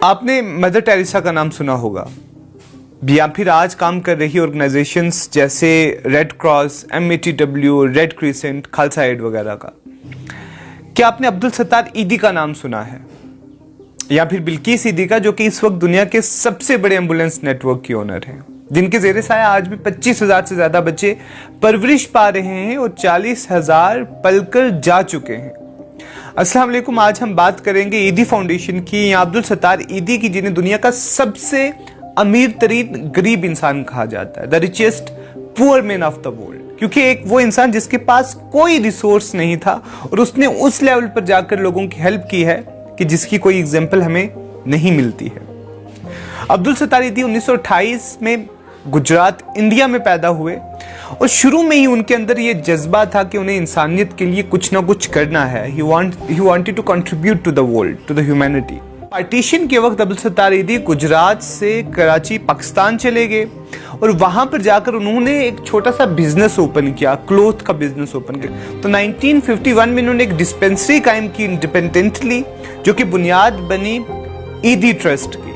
आपने mother Teresa का नाम सुना होगा या फिर आज काम कर रही ऑर्गेनाइजेशंस जैसे Red Cross, MATW, Red Crescent, Khalsa Aid वगैरह का। क्या आपने अब्दुल सत्तार ईदी का नाम सुना है या फिर बिल्किस ईदी का, जो कि इस वक्त दुनिया के सबसे बड़े एम्बुलेंस नेटवर्क की ओनर हैं, जिनके जेरे साया आज भी 25,000 से ज्यादा बच्चे परवरिश पा रहे हैं और 40,000 पलकर जा चुके हैं। अस्सलाम वालेकुम। आज हम बात करेंगे ईदी फाउंडेशन की या अब्दुल सत्तार ईदी की, जिन्हें दुनिया का सबसे अमीर तरीन गरीब इंसान कहा जाता है, the richest poor man of the world, क्योंकि एक वो इंसान जिसके पास कोई रिसोर्स नहीं था और उसने उस लेवल पर जाकर लोगों की हेल्प की है कि जिसकी कोई एग्जाम्पल हमें नहीं मिलती है। अब्दुल सत्तार ईदी 1928 में गुजरात, इंडिया में पैदा हुए और शुरू में ही उनके अंदर ये जज्बा था कि उन्हें इंसानियत के लिए कुछ ना कुछ करना है। He wanted to contribute to the world, to the humanity. Partition के वक्त अब्दुल सत्तार ईदी गुजरात से कराची, पाकिस्तान चले गए और वहां पर जाकर उन्होंने एक छोटा सा बिजनेस ओपन किया, क्लोथ का बिजनेस ओपन किया। तो 1951 में उन्होंने एक डिस्पेंसरी कायम की इंडिपेंडेंटली, जो कि बुनियाद बनी ईदी ट्रस्ट की।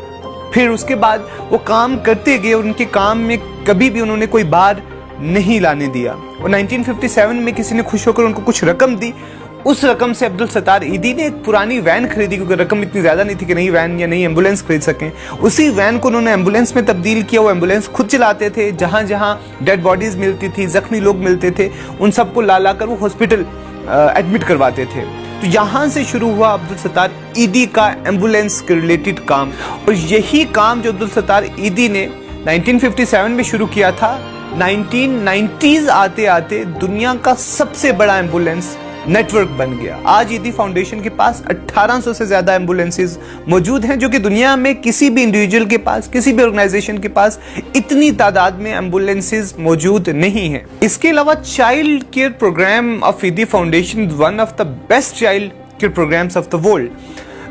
फिर उसके बाद वो काम करते गए और उनके काम में कभी भी उन्होंने कोई बार नहीं लाने दिया। और 1957 में किसी ने खुश होकर उनको कुछ रकम दी। उस रकम से अब्दुल सत्तार ईदी ने एक पुरानी वैन खरीदी, क्योंकि रकम इतनी ज्यादा नहीं थी कि नई वैन या नई एम्बुलेंस खरीद सकें। उसी वैन को उन्होंने एम्बुलेंस में तब्दील किया। वो एम्बुलेंस खुद चलाते थे। जहां जहां डेड बॉडीज मिलती थी, जख्मी लोग मिलते थे, उन सबको ला ला कर वो हॉस्पिटल एडमिट करवाते थे। तो यहां से शुरू हुआ अब्दुल सत्तार ईदी का एम्बुलेंस के रिलेटेड काम। और यही काम जो अब्दुल सत्तार ईदी ने 1957 में शुरू किया था, 1990s आते आते दुनिया का सबसे बड़ा एम्बुलेंस नेटवर्क बन गया। आज ईदी फाउंडेशन के पास 1800 से ज्यादा एम्बुलेंसेज मौजूद हैं, जो कि दुनिया में किसी भी इंडिविजुअल के पास, किसी भी ऑर्गेनाइजेशन के पास इतनी तादाद में एम्बुलेंसेज मौजूद नहीं है। इसके अलावा child care programme of Edhi Foundation one of the best child care programmes of the world,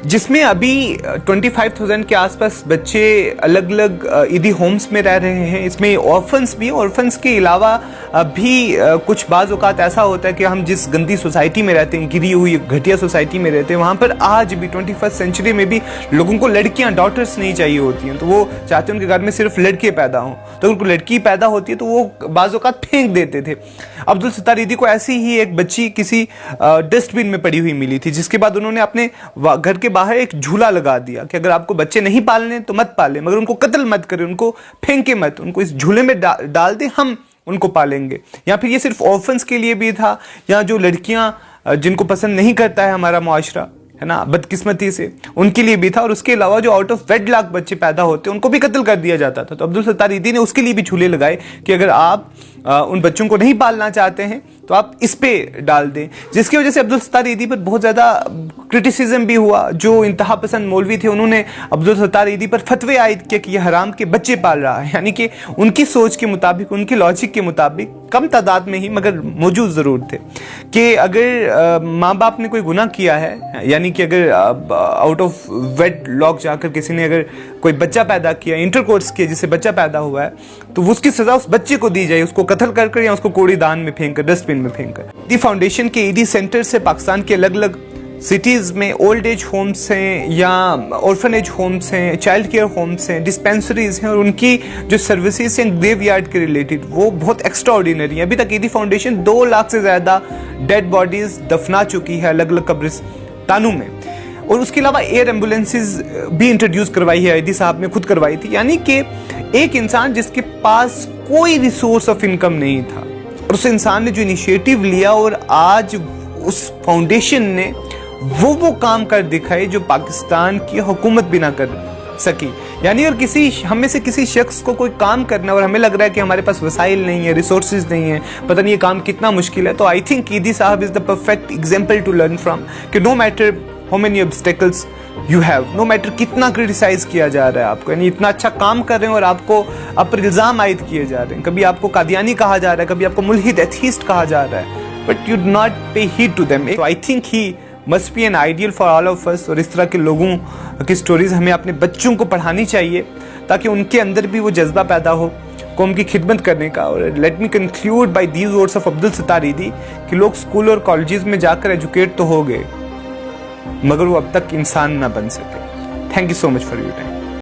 जिसमें अभी 25,000 के आसपास बच्चे अलग अलग ईदी होम्स में रह रहे हैं। इसमें ऑर्फन्स भी, ऑर्फन्स के अलावा भी कुछ बाज़ औक़ात ऐसा होता है कि हम जिस गंदी सोसाइटी में रहते हैं, गिरी हुई घटिया सोसाइटी में रहते हैं, वहाँ पर आज भी 21st सेंचुरी में भी लोगों को लड़कियाँ, डॉटर्स नहीं चाहिए होती हैं। तो वो चाहते हैं उनके घर में सिर्फ लड़के पैदा हों। तो उनको लड़की पैदा होती है तो वो बाज़ औक़ात फेंक देते थे। अब्दुल सत्तार ईदी को ऐसी ही एक बच्ची किसी डस्टबिन में पड़ी हुई मिली थी, जिसके बाद उन्होंने अपने घर के बाहर एक झूला लगा दिया कि अगर आपको बच्चे नहीं पालने तो मत पालें, मगर उनको कत्ल मत करें, उनको फेंके मत, उनको इस झूले में डाल दें, हम उनको पालेंगे। या फिर ये सिर्फ ऑर्फन्स के लिए भी था, या जो लड़कियां जिनको पसंद नहीं करता है हमारा मुआशरा, है ना, बदकिस्मती से, उनके लिए भी था। और उसके अलावा जो आउट ऑफ वेडलॉक बच्चे पैदा होते हैं उनको भी कत्ल कर दिया जाता था। तो अब्दुल सत्तार ईदी ने उसके लिए भी झूले लगाए कि अगर आप उन बच्चों को नहीं पालना चाहते हैं तो आप इस पे डाल दें, जिसकी वजह से अब्दुल सत्तार ईदी पर बहुत ज़्यादा क्रिटिसिज्म भी हुआ। जो इंतहा पसंद मौलवी थे उन्होंने अब्दुल सत्तार ईदी पर फतवे आयद किए कि यह हराम के बच्चे पाल रहा है, यानी कि उनकी सोच के मुताबिक, उनकी लॉजिक के मुताबिक कम तादाद में ही मगर मौजूद ज़रूर थे कि अगर माँ बाप ने कोई गुनाह किया है, यानी कि अगर आउट ऑफ वेड लॉक जाकर किसी ने अगर कोई बच्चा पैदा किया, इंटरकोर्स किया, जिससे बच्चा पैदा हुआ है, तो उसकी सजा उस बच्चे को दी जाए, उसको कत्ल कर या उसको कूड़ेदान में फेंक कर, डस्टबिन में फेंक कर। ईदी फाउंडेशन के ईदी सेंटर से पाकिस्तान के अलग अलग सिटीज में ओल्ड एज होम्स हैं या ऑर्फनेज होम्स हैं, चाइल्ड केयर होम्स हैं, डिस्पेंसरीज हैं, और उनकी जो सर्विसेज हैं ग्रेव यार्ड के रिलेटेड वो बहुत एक्स्ट्रा ऑर्डिनरी है। अभी तक ईदी फाउंडेशन 2 लाख से ज्यादा डेड बॉडीज दफना चुकी है अलग अलग कब्रिस्तानों में। और उसके अलावा एयर एम्बुलेंसेज भी इंट्रोड्यूस करवाई है, ईदी साहब ने खुद करवाई थी। यानी कि एक इंसान जिसके पास कोई रिसोर्स ऑफ इनकम नहीं था, और उस इंसान ने जो इनिशिएटिव लिया और आज उस फाउंडेशन ने वो काम कर दिखाए जो पाकिस्तान की हुकूमत भी ना कर सकी। यानी और हम में से किसी शख्स को कोई काम करना और हमें लग रहा है कि हमारे पास वसाइल नहीं है, रिसोर्सेज नहीं है, पता नहीं ये काम कितना मुश्किल है, तो आई थिंक ईदी साहब is the perfect example to learn from कि no matter how many obstacles you have, no matter कितना क्रिटिसाइज किया जा रहा है आपको, यानी इतना अच्छा काम कर रहे हैं और आपको आप पर इल्जाम आयद किए जा रहे हैं, कभी आपको कादियानी कहा जा रहा है, कभी आपको मुल्हिद एथीस्ट कहा जा रहा है, but you do not pay heed to them. So I think he must be an ideal for all of us. और इस तरह के लोगों की स्टोरीज हमें अपने बच्चों को पढ़ानी चाहिए ताकि उनके अंदर भी वो जज्बा पैदा हो कौम की खिदमत करने का। और let me conclude bye these words of Abdul Sattar ईदी कि लोग स्कूल और कॉलेजेस में जाकर एजुकेट तो हो गए मगर वो अब तक इंसान ना बन सके। Thank you so much for your time.